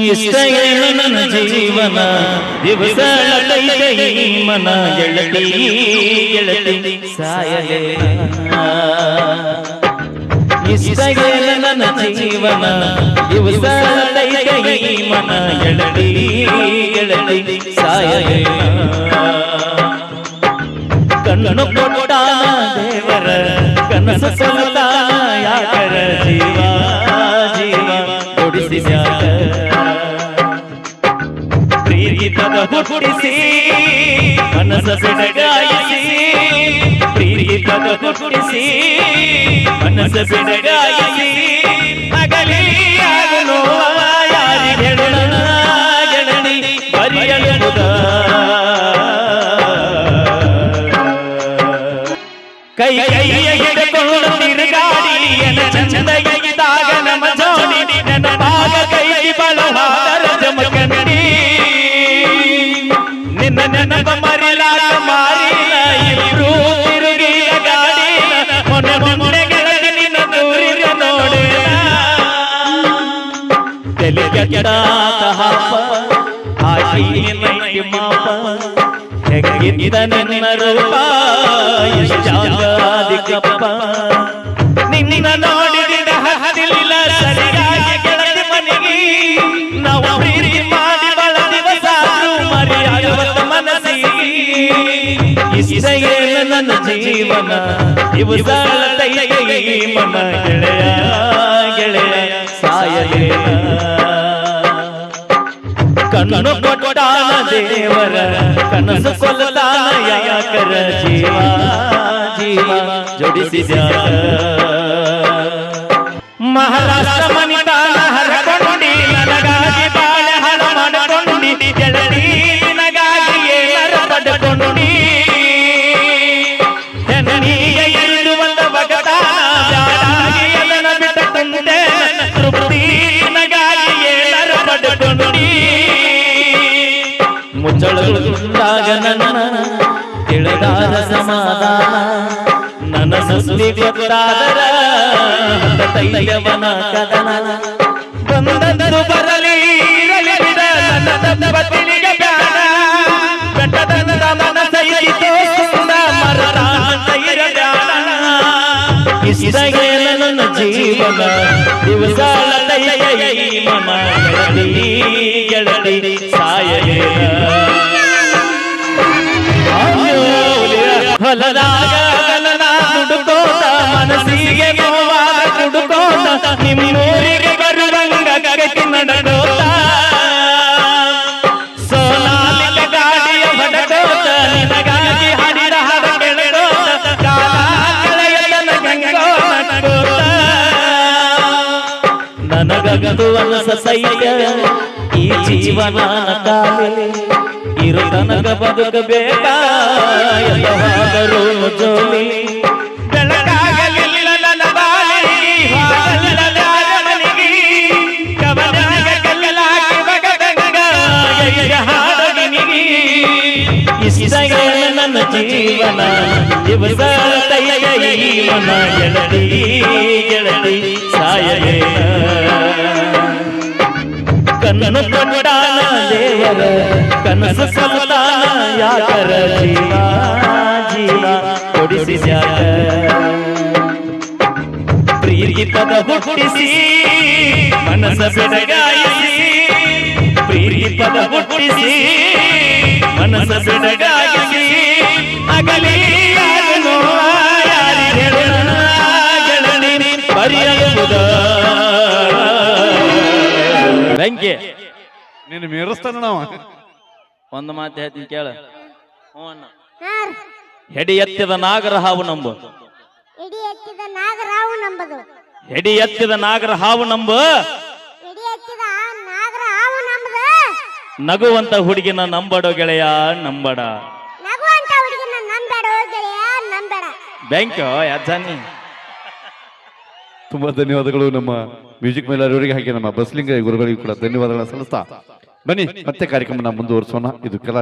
ಇಷ್ಟ ಏನು ನನ್ನ ಜೀವನ ದಿವಸಳತೈತೆ ಈ ಮನ ಗೆಳತಿ ಗೆಳತಿ ಸಾಯಲೇ ಇಷ್ಟ ಏನು ನನ್ನ ಜೀವನ ದಿವಸಳತೈತೆ ಈ ಮನ ಗೆಳತಿ ಗೆಳತಿ ಸಾಯಲೇ ಕಣ್ಣು ಕೊಟ್ಟ ದೇವರ ಕನಸು ಸೊಲ್ಲ ಯಾಕರ ಜೀವ ಜೀವ ಕೊಡಿಸಿದ್ಯಾಕ ಪ್ರೀತಿಪದ ಹುಟ್ಟಿಸಿ ಮನಸ್ಸ ಬೆಡಗಾಯಿಸಿ ಪ್ರೀತಿಪದ ಹುಟ್ಟಿಸಿ ಮನಸ್ಸ ಬೆಡಗಾಯಿಸಿ ಅಗಲಿ ಆಗಲು ಯಾರಿಗೆ ಹೇಳೋಣ ಗೆಳತಿ ಬರಿಯಲು ಕೈ ಕೈಯ ಹಿಡಿಕೊಂಡು ತಿರುಗಾಡಿ ಎನ ಚಂದಗಿದಾಗ ನಮ್ಮ ಜೋಡಿ ನನ್ನ ಭಾಗ ಕೈ ಬಳಹಾರ ಜಮಕಂಡಿ ನಿನ್ನ ನೆನಪ ಮರಿಲಾಗ ಮಾರಿನ ಇಬ್ರು ತಿರುಗಿಯ ಗಾಡಿನ ಮೊನ್ನೆ ಮೊನ್ನೆ ಗೆಳತಿ ನಿನ್ನ ದೂರಿನ ನೋಡಿನ ತಲೆ ಕೆಟ್ಟಾತ ಹಾಪ ಹಾಕಿ ನಿನ್ನೈತಿ ಮಾಪ ಹೆಂಗಿದ್ದ ನನ್ನ ರೂಪ ಎಷ್ಟಾದಿಕಪ್ಪ ನಿನ್ನ ನೋಡಿದ ಹದಿಲ್ಲ ಸರಿಯಾಗಿ ಗೆಳತಿ ಮನೆಗೆ ನಾವು ಪ್ರೀತಿ ಮಾಡಿ ಬಳ ದಿವಸ ಮರಿಯಾಗುವಂತ ಮನಸ್ಸಿಗೆ ಇಷ್ಟ ಏನು ನನ್ನ ಜೀವನ ದಿವಸಳತೈತೆ ಈ ಮನ ಗೆಳೆಯ ಗೆಳೆಯ ಸಾಯಲೇ ಕಣ್ಣು ಕೊಟ್ಟಾನ ದೇವರ ಕನಸು ಕೊಲ್ಲತಾನ ಯಾಕರ ಜೀವ ಜೀವ ಜೋಡಿಸಿದ್ಯಾಕ ಮಹಾರಾಷ್ಟ್ರ ಮನಿತಾನ ಹರಕೊಂಡಿ ನನಗಾಗಿ ಬಾಳೆ ಹಣ ಮಾಡಕೊಂಡಿ ಗೆಳತಿ ನಿನಗಾಗಿ ಏನರ ಪಡ್ಕೊಂಡಿ ಹೆಣ್ಣಿಗೆ ಎರಿದು ಬಂದ ಬಗತಾನ ಬ್ಯಾಡಾಗಿ ಅದನ್ನ ಬಿಟ್ಟುಕೊಂಡೆ ತೃಪ್ತಿ ನಿನಗಾಗಿ ಏನರ ಪಡ್ಕೊಂಡಿ ಮುಚ್ಚಳಗುಂದಾಗ ನನ್ನ ತಿಳಿದಾದ ಸಮಾಧಾನ ನನ್ನ ಸುದ್ದಿ ಗೊತ್ತಾದರ ತೈಲವನ ಕದನ ಬಂದದ್ದು ಬರಲಿ ಇರಲಿ ಬಿಡ ನನ್ನ ಬತ್ತಿಲಿಗೆ ಬ್ಯಾಡ ಬೆಟ್ಟದ ಮನಸೈತೋ ಸುಂದ ಮರದ ಇರಬ್ಯಾಡ ಇಷ್ಟ ಏನು ನನ್ನ ಜೀವನ ದಿವಸಳತೈತೆ ಈ ಮನ ಗೆಳತಿ ಗೆಳತಿ ಸಾಯಲೇ ಹೊಲದಾಗ ಕಲನ ದುಡುಕೋತ ಮನಸ್ಸಿಗೆ ನೋವಾಗ ಕುಡುಕೋತ ನಿಮ್ಮೂರಿಗೆ ಬರುವಂಗ ಗಗತಿ ನಡೆದೋತ ಸೋನಾಲಿಕ ಗಾಡಿಯ ಹೊಡೆದೋತ ನಿನಗಾಗಿ ಹಾಡಿದ ಹಾಡ ಕೆಳದೋತ ಕಾಲ ಕಳೆಯತನ ಗಂಗೋ ನಗೋತ ನನಗದು ಅನಸೈಯ ಈ ಜೀವನ ಕಾಲೇ ಇರು ತನಕ ಬದುಕಬೇಕ ಎಲ್ಲವಾದರೂ ಜೋಲಿ ಬೆಳಕಾಗಲಿಲ್ಲ ನನ್ನ ಬಾಳಿ ಹಾಗಲ್ಲ ಮನೆಗೆ ಕವನಾಗ ಕಲ್ಲಲಾಗಿ ಬಗದಂಗ ಹಾಡಗಿನಿಗೆ ಇಷ್ಟ ಏನು ನನ್ನ ಜೀವನ ದಿವಸಳತೈತೆ ಈ ಮನ ಗೆಳತಿ ಗೆಳತಿ ಸಾಯಲೇ ಕಣ್ಣು ಕೊಟ್ಟಾನ ದೇವರ ಕನಸು ಸೊಲ್ಲತಾನ ಯಾಕರ ಜೀವ ಜೀವ ಕೊಡಿಸಿದ್ಯಾಕ ಪ್ರೀತಿಪದ ಹುಟ್ಟಿಸಿ ಮನಸ್ಸ ಬೆಡಗಾಯಿಸಿ ಪ್ರೀತಿಪದ ಹುಟ್ಟಿಸಿ ಮನಸ್ಸ ಬೆಡಗಾಯಿಸಿ ಅಗಲಿ ಆಗಲು ಯಾರಿಗೆ ಹೇಳೋಣ ಗೆಳತಿ ಬರಿಯಲು ಬೆಂಕಿ ನೀನು ಮೇರಿಸ್ತಾನ ನಾವ ಒಂದು ಮಾತು ಹೇಳ್ತೀನಿ ಕೇಳ ಹೆಡಿ ಎತ್ತಿದ ನಾಗರ ಹಾವು ನಂಬು ಎಡಿ ಎತ್ತಿದ ನಾಗರಾವು ನಂಬದು ಹೆಡಿ ಎತ್ತಿದ ನಾಗರ ಹಾವು ನಂಬು ಎಡಿ ಎತ್ತಿದ ನಾಗರಾವು ನಂಬದು ನಗುವಂತ ಹುಡುಗಿನ ನಂಬಡೋ ಗೆಳೆಯ ನಂಬಡ ನಗುವಂತ ಹುಡುಗಿನ ನಂಬೇಡ ಗೆಳೆಯ ನಂಬೇಡ ಬೆಂಕೋ ಯಾಜಾನಿ ತುಂಬಾ ಧನ್ಯವಾದಗಳು ನಮ್ಮ ಮ್ಯೂಸಿಕ್ ಮೇಲವರಿಗೆ ಹಾಗೆ ನಮ್ಮ ಬಸ್ಲಿಂಗ ಗುರುಗಳಿಗೂ ಕೂಡ ಧನ್ಯವಾದಗಳನ್ನ ಸಲ್ಲಿಸ್ತಾ ಬನ್ನಿ ಮತ್ತೆ ಕಾರ್ಯಕ್ರಮ ಮುಂದುವರಿಸೋಣ. ಇದು ಕಲಾ